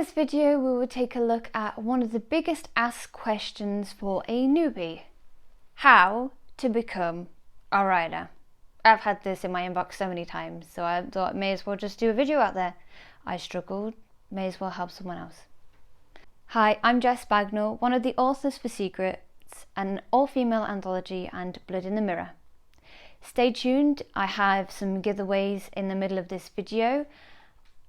this video, we will take a look at one of the biggest asked questions for a newbie. How to become a writer. I've had this in my inbox so many times, so I thought may as well just do a video out there. I struggled, may as well help someone else. Hi, I'm Jess Bagnall, one of the authors for Secrets, an all-female anthology, and Blood in the Mirror. Stay tuned, I have some giveaways in the middle of this video.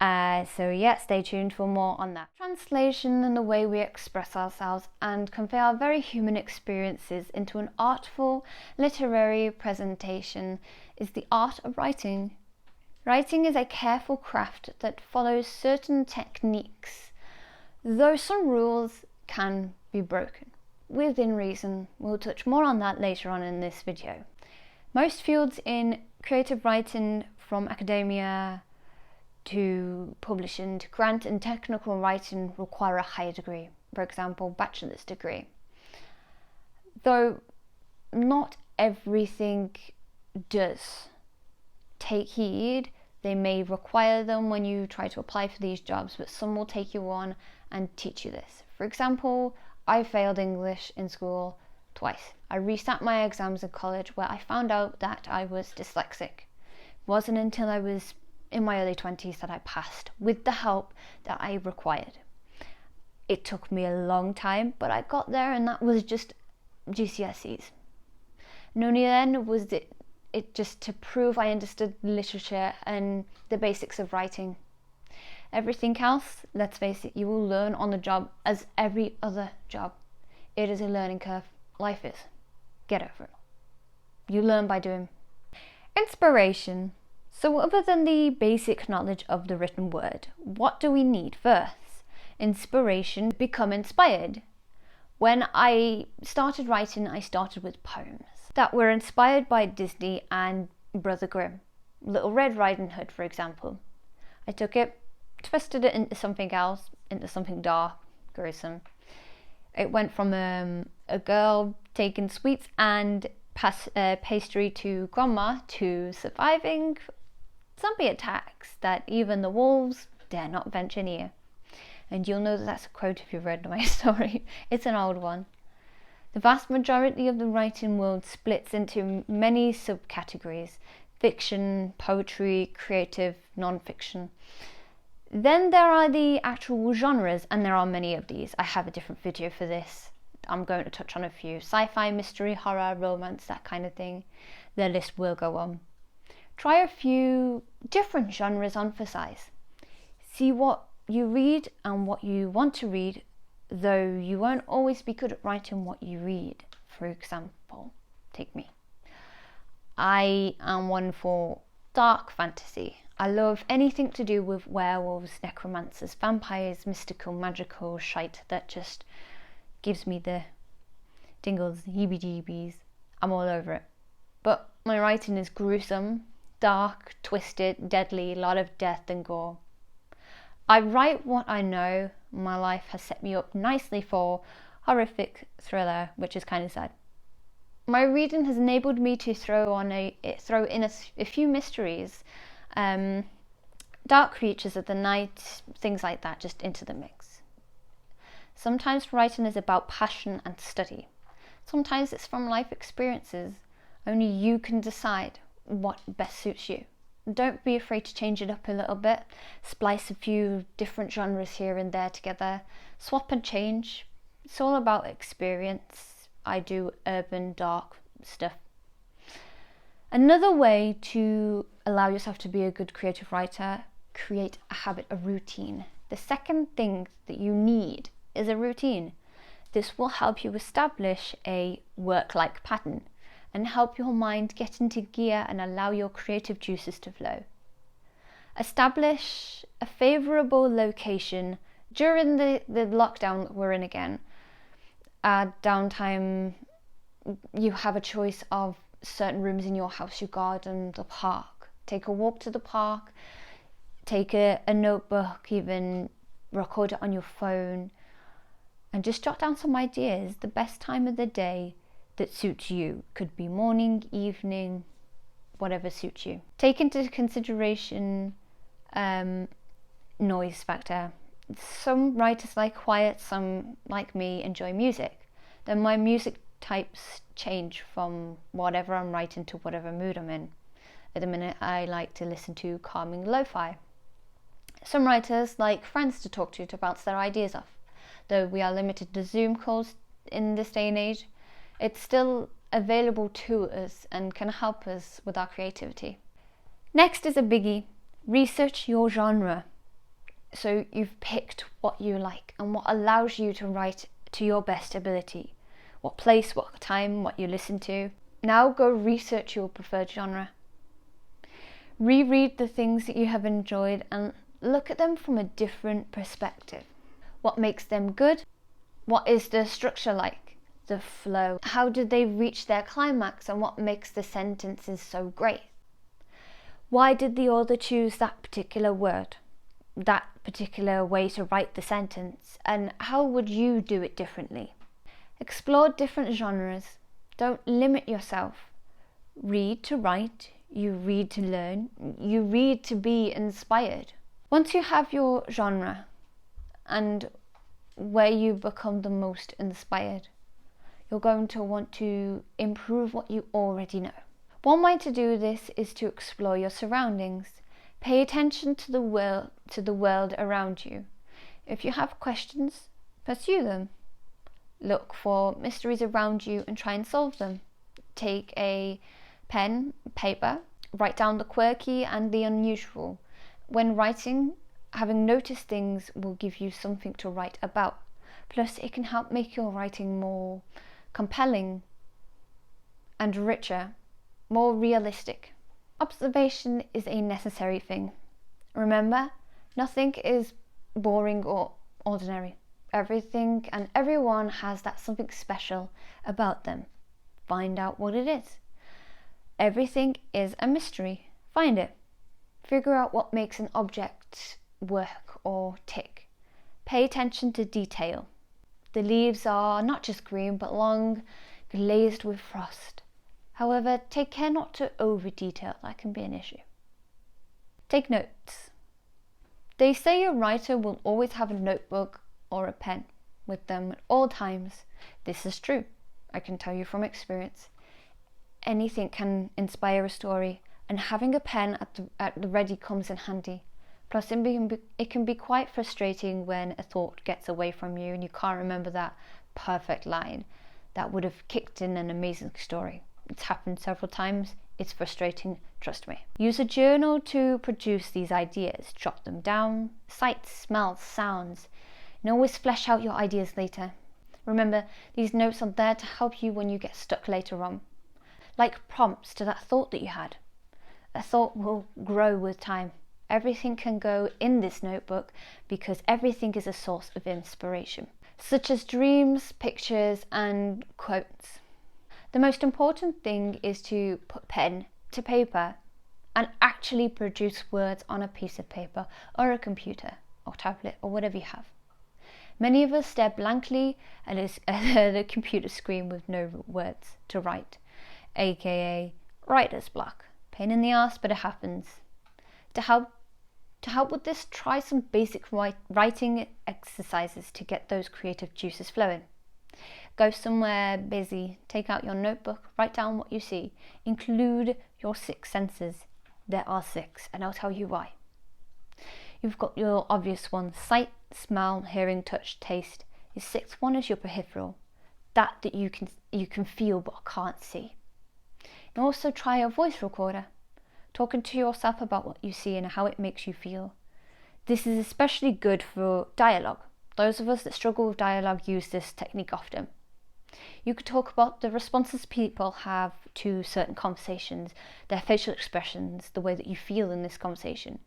Stay tuned for more on that. Translation and the way we express ourselves and convey our very human experiences into an artful literary presentation is the art of writing. Writing is a careful craft that follows certain techniques, though some rules can be broken. Within reason, we'll touch more on that later on in this video. Most fields in creative writing, from academia to publishing to grant and technical writing, require a higher degree, for example, bachelor's degree. Though not everything does. Take heed, they may require them when you try to apply for these jobs, but some will take you on and teach you this. For example, I failed English in school twice. I resat my exams in college where I found out that I was dyslexic. It wasn't until I was in my early 20s that I passed with the help that I required. It took me a long time, but I got there, and that was just GCSEs. And only then was it just to prove I understood literature and the basics of writing. Everything else, let's face it, you will learn on the job as every other job. It is a learning curve. Life is. Get over it. You learn by doing. Inspiration. So other than the basic knowledge of the written word, what do we need first? Inspiration. Become inspired. When I started writing, I started with poems that were inspired by Disney and Brother Grimm. Little Red Riding Hood, for example. I took it, twisted it into something else, into something dark, gruesome. It went from a girl taking sweets and pastry to grandma to surviving zombie attacks that even the wolves dare not venture near. And you'll know that that's a quote if you've read my story. It's an old one. The vast majority of the writing world splits into many subcategories: fiction, poetry, creative, non-fiction. Then there are the actual genres, and there are many of these. I have a different video for this. I'm going to touch on a few: sci-fi, mystery, horror, romance, that kind of thing. The list will go on. Try a few different genres on for size. See what you read and what you want to read, though you won't always be good at writing what you read. For example, take me. I am one for dark fantasy. I love anything to do with werewolves, necromancers, vampires, mystical, magical shite that just gives me the tingles, heebie-jeebies. I'm all over it. But my writing is gruesome, dark, twisted, deadly, a lot of death and gore. I write what I know. My life has set me up nicely for horrific thriller, which is kind of sad. My reading has enabled me to throw in a few mysteries, dark creatures of the night, things like that, just into the mix. Sometimes writing is about passion and study. Sometimes it's from life experiences. Only you can decide what best suits you. Don't be afraid to change it up a little bit. Splice a few different genres here and there together. Swap and change. It's all about experience. I do urban, dark stuff. Another way to allow yourself to be a good creative writer: create a habit, a routine. The second thing that you need is a routine. This will help you establish a work-like pattern and help your mind get into gear and allow your creative juices to flow. Establish a favourable location during the lockdown that we're in again. Downtime, you have a choice of certain rooms in your house, your garden, the park. Take a walk to the park, take a notebook, even record it on your phone, and just jot down some ideas. The best time of the day that suits you. Could be morning, evening, whatever suits you. Take into consideration noise factor. Some writers like quiet, some like me enjoy music. Then my music types change from whatever I'm writing to whatever mood I'm in. At the minute I like to listen to calming lo-fi. Some writers like friends to talk to bounce their ideas off. Though we are limited to Zoom calls in this day and age, it's still available to us and can help us with our creativity. Next is a biggie. Research your genre. So you've picked what you like and what allows you to write to your best ability. What place, what time, what you listen to. Now go research your preferred genre. Reread the things that you have enjoyed and look at them from a different perspective. What makes them good? What is the structure like? The flow? How did they reach their climax, and what makes the sentences so great? Why did the author choose that particular word, that particular way to write the sentence, and how would you do it differently? Explore different genres. Don't limit yourself. Read to write, you read to learn, you read to be inspired. Once you have your genre and where you become the most inspired, you're going to want to improve what you already know. One way to do this is to explore your surroundings. Pay attention to the world around you. If you have questions, pursue them. Look for mysteries around you and try and solve them. Take a pen, paper, write down the quirky and the unusual. When writing, having noticed things will give you something to write about. Plus, it can help make your writing more compelling and richer, more realistic. Observation is a necessary thing. Remember, nothing is boring or ordinary. Everything and everyone has that something special about them. Find out what it is. Everything is a mystery. Find it. Figure out what makes an object work or tick. Pay attention to detail. The leaves are not just green but long, glazed with frost. However, take care not to over-detail, that can be an issue. Take notes. They say a writer will always have a notebook or a pen with them at all times. This is true, I can tell you from experience. Anything can inspire a story, and having a pen at the ready comes in handy. Plus, it can be quite frustrating when a thought gets away from you and you can't remember that perfect line that would have kicked in an amazing story. It's happened several times. It's frustrating, trust me. Use a journal to produce these ideas. Jot them down. Sights, smells, sounds. And always flesh out your ideas later. Remember, these notes are there to help you when you get stuck later on. Like prompts to that thought that you had. A thought will grow with time. Everything can go in this notebook because everything is a source of inspiration, such as dreams, pictures, and quotes. The most important thing is to put pen to paper and actually produce words on a piece of paper or a computer or tablet or whatever you have. Many of us stare blankly at the computer screen with no words to write, aka writer's block. Pain in the ass, but it happens. To help with this, try some basic writing exercises to get those creative juices flowing. Go somewhere busy, take out your notebook, write down what you see. Include your 6 senses. There are 6, and I'll tell you why. You've got your obvious ones: sight, smell, hearing, touch, taste. Your 6th one is your peripheral, that you can feel but can't see. And also try a voice recorder, talking to yourself about what you see and how it makes you feel. This is especially good for dialogue. Those of us that struggle with dialogue use this technique often. You could talk about the responses people have to certain conversations, their facial expressions, the way that you feel in this conversation.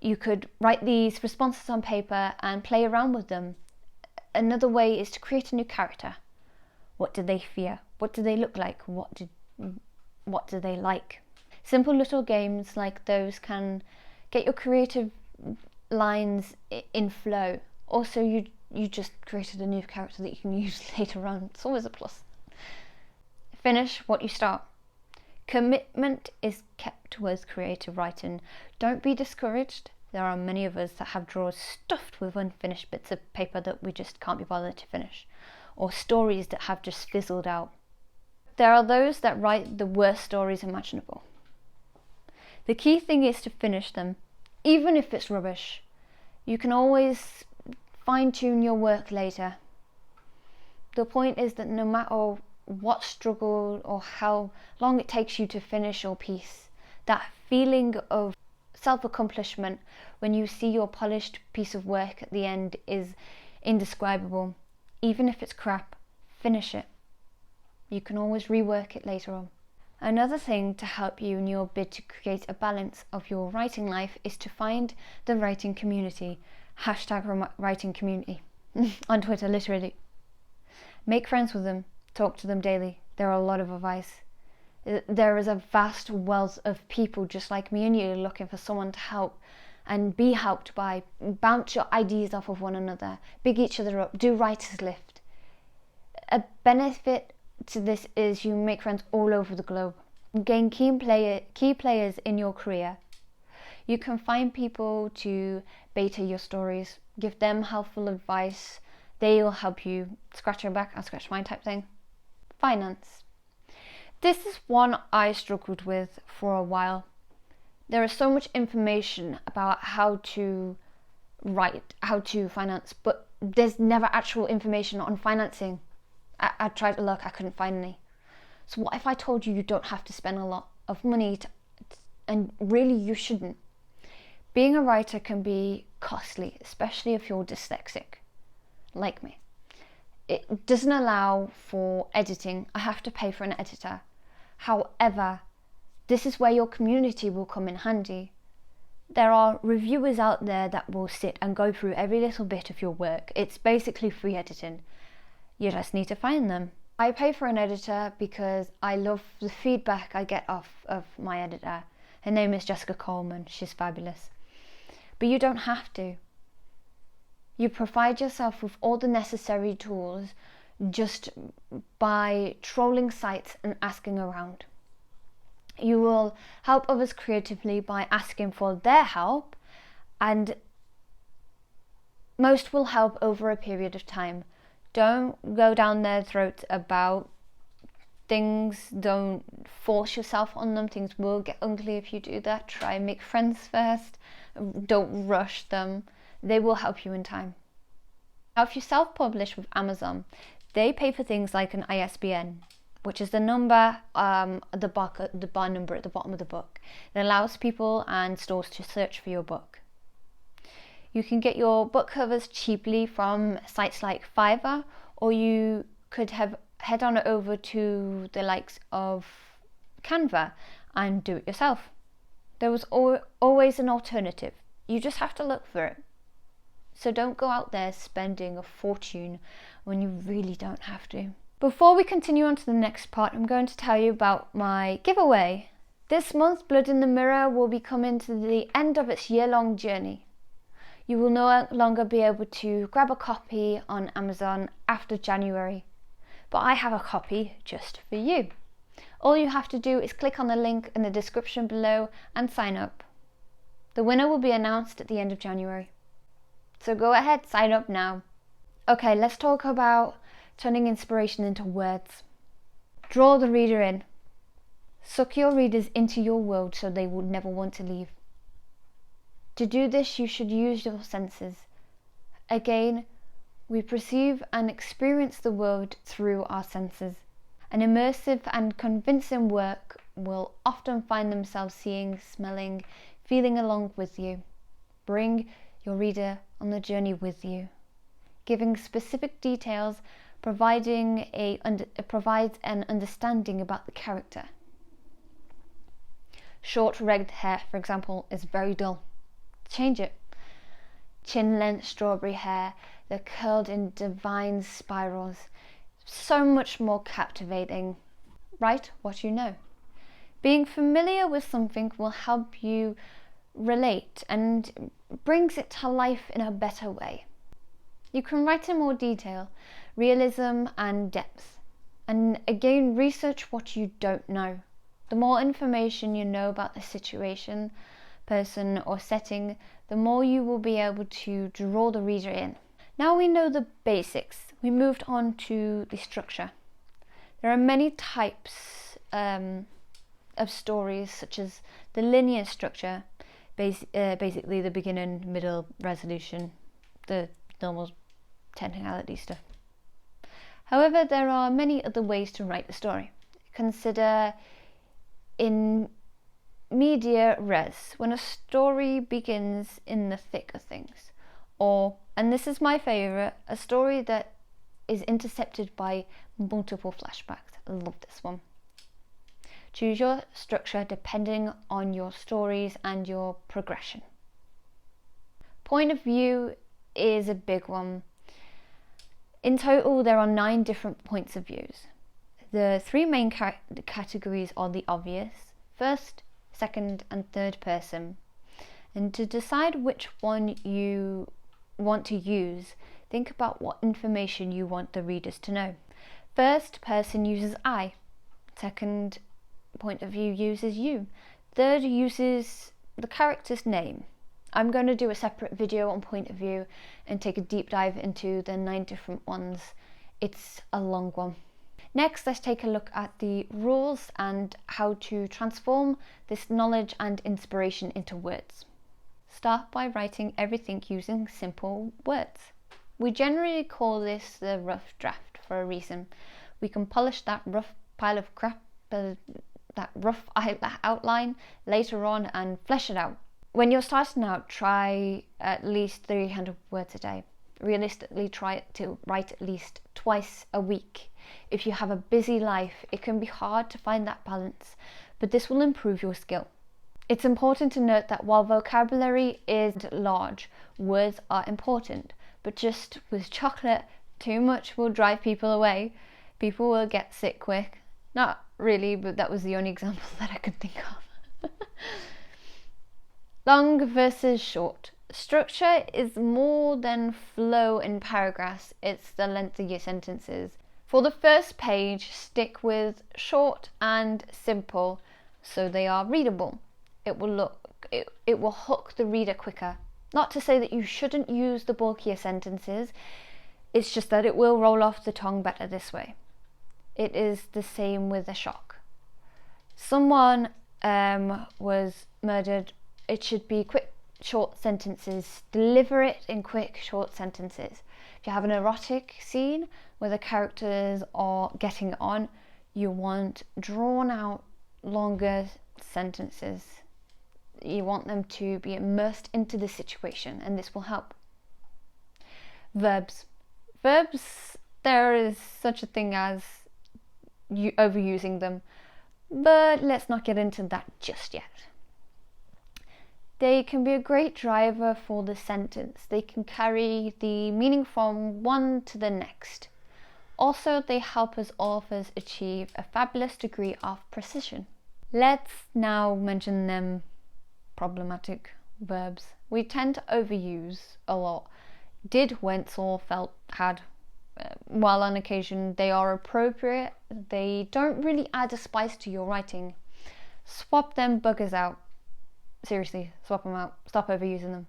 You could write these responses on paper and play around with them. Another way is to create a new character. What do they fear? What do they look like? What do they like? Simple little games like those can get your creative lines in flow. Also, you just created a new character that you can use later on. It's always a plus. Finish what you start. Commitment is kept with creative writing. Don't be discouraged. There are many of us that have drawers stuffed with unfinished bits of paper that we just can't be bothered to finish, or stories that have just fizzled out. There are those that write the worst stories imaginable. The key thing is to finish them, even if it's rubbish. You can always fine-tune your work later. The point is that no matter what struggle or how long it takes you to finish your piece, that feeling of self-accomplishment when you see your polished piece of work at the end is indescribable. Even if it's crap, finish it. You can always rework it later on. Another thing to help you in your bid to create a balance of your writing life is to find the writing community. #writing community on Twitter, literally. Make friends with them, talk to them daily. There are a lot of advice. There is a vast wealth of people just like me and you looking for someone to help and be helped by. Bounce your ideas off of one another, big each other up, do writer's lift. A benefit to this is you make friends all over the globe. Gain key players in your career. You can find people to beta your stories, give them helpful advice. They'll help you scratch your back, I'll scratch mine type thing. Finance. This is one I struggled with for a while. There is so much information about how to write, how to finance, but there's never actual information on financing. I tried to look, I couldn't find any. So what if I told you you don't have to spend a lot of money and really you shouldn't? Being a writer can be costly, especially if you're dyslexic, like me. It doesn't allow for editing. I have to pay for an editor. However, this is where your community will come in handy. There are reviewers out there that will sit and go through every little bit of your work. It's basically free editing. You just need to find them. I pay for an editor because I love the feedback I get off of my editor. Her name is Jessica Coleman. She's fabulous. But you don't have to. You provide yourself with all the necessary tools just by trolling sites and asking around. You will help others creatively by asking for their help, and most will help over a period of time. Don't go down their throats about things. Don't force yourself on them. Things will get ugly if you do that. Try and make friends first. Don't rush them. They will help you in time. Now, if you self-publish with Amazon, they pay for things like an ISBN, which is the number, the bar number at the bottom of the book. It allows people and stores to search for your book. You can get your book covers cheaply from sites like Fiverr, or you could head on over to the likes of Canva and do it yourself. There was always an alternative. You just have to look for it. So don't go out there spending a fortune when you really don't have to. Before we continue on to the next part, I'm going to tell you about my giveaway. This month, Blood in the Mirror will be coming to the end of its year-long journey. You will no longer be able to grab a copy on Amazon after January, but I have a copy just for you. All you have to do is click on the link in the description below and sign up. The winner will be announced at the end of January. So go ahead, sign up now. Okay, let's talk about turning inspiration into words. Draw the reader in. Suck your readers into your world so they will never want to leave. To do this, you should use your senses. Again, we perceive and experience the world through our senses. An immersive and convincing work will often find themselves seeing, smelling, feeling along with you. Bring your reader on the journey with you, giving specific details, provides an understanding about the character. Short red hair, for example, is very dull. Change it. Chin length strawberry hair, they're curled in divine spirals, so much more captivating. Write what you know. Being familiar with something will help you relate and brings it to life in a better way. You can write in more detail, realism and depth. And again, research what you don't know. The more information you know about the situation, person or setting, the more you will be able to draw the reader in. Now we know the basics, we moved on to the structure. There are many types of stories, such as the linear structure, basically the beginning, middle, resolution, the normal technicality stuff. However, there are many other ways to write a story. Consider in media res, when a story begins in the thick of things. Or, and this is my favourite, a story that is intercepted by multiple flashbacks. I love this one. Choose your structure depending on your stories and your progression. Point of view is a big one. In total, there are 9 different points of views. The 3 main categories are the obvious, first, second and third person. And to decide which one you want to use, think about what information you want the readers to know. First person uses I, second point of view uses you, third uses the character's name. I'm going to do a separate video on point of view and take a deep dive into the 9 different ones. It's a long one. Next, let's take a look at the rules and how to transform this knowledge and inspiration into words. Start by writing everything using simple words. We generally call this the rough draft for a reason. We can polish that rough pile of crap, that rough outline later on and flesh it out. When you're starting out, try at least 300 words a day. Realistically, try to write at least twice a week. If you have a busy life, it can be hard to find that balance, but this will improve your skill. It's important to note that while vocabulary is large, words are important, but just with chocolate, too much will drive people away. People will get sick quick. Not really, but that was the only example that I could think of. Long versus short. Structure is more than flow in paragraphs, it's the length of your sentences. For the first page, stick with short and simple so they are readable. It will hook the reader quicker. Not to say that you shouldn't use the bulkier sentences, it's just that it will roll off the tongue better this way. It is the same with a shock. Someone was murdered. It should be quick, short sentences. Deliver it in quick, short sentences. If you have an erotic scene where the characters are getting on, you want drawn out, longer sentences. You want them to be immersed into the situation, and this will help. Verbs. Verbs, there is such a thing as overusing them, but let's not get into that just yet. They can be a great driver for the sentence. They can carry the meaning from one to the next. Also, they help us authors achieve a fabulous degree of precision. Let's now mention them problematic verbs. We tend to overuse a lot. Did, went, saw, felt, had. While on occasion they are appropriate, they don't really add a spice to your writing. Swap them buggers out. Seriously, swap them out. Stop overusing them.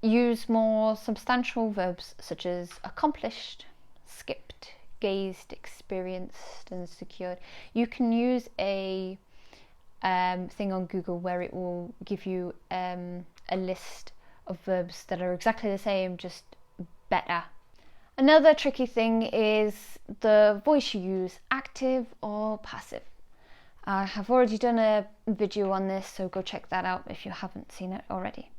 Use more substantial verbs such as accomplished, skipped, gazed, experienced and secured. You can use a thing on Google where it will give you a list of verbs that are exactly the same, just better. Another tricky thing is the voice you use, active or passive. I have already done a video on this, so go check that out if you haven't seen it already.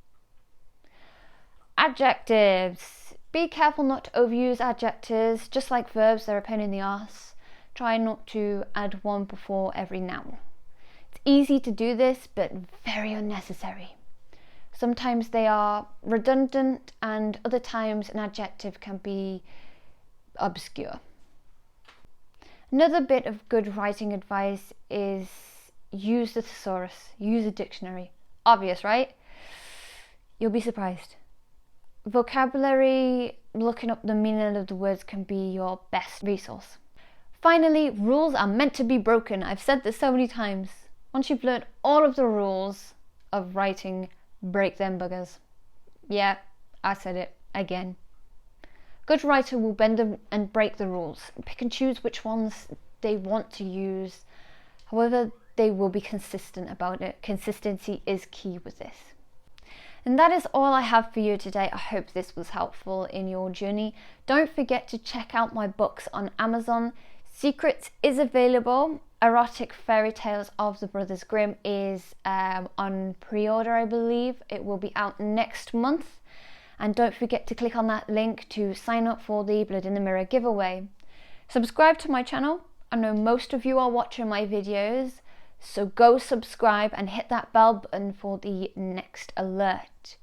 Adjectives. Be careful not to overuse adjectives. Just like verbs, they're a pain in the arse. Try not to add one before every noun. It's easy to do this, but very unnecessary. Sometimes they are redundant, and other times an adjective can be obscure. Another bit of good writing advice is use the thesaurus, use a dictionary. Obvious, right? You'll be surprised. Vocabulary, looking up the meaning of the words can be your best resource. Finally, rules are meant to be broken. I've said this so many times. Once you've learned all of the rules, of writing break them buggers. Yeah, I said it again. Good writer will bend and break the rules, pick and choose which ones they want to use. However, they will be consistent about it. Consistency is key with this. And that is all I have for you today. I hope this was helpful in your journey. Don't forget to check out my books on Amazon. Secrets is available. Erotic Fairy Tales of the Brothers Grimm is on pre-order, I believe. It will be out next month. And don't forget to click on that link to sign up for the Blood in the Mirror giveaway. Subscribe to my channel. I know most of you are watching my videos, so go subscribe and hit that bell button for the next alert.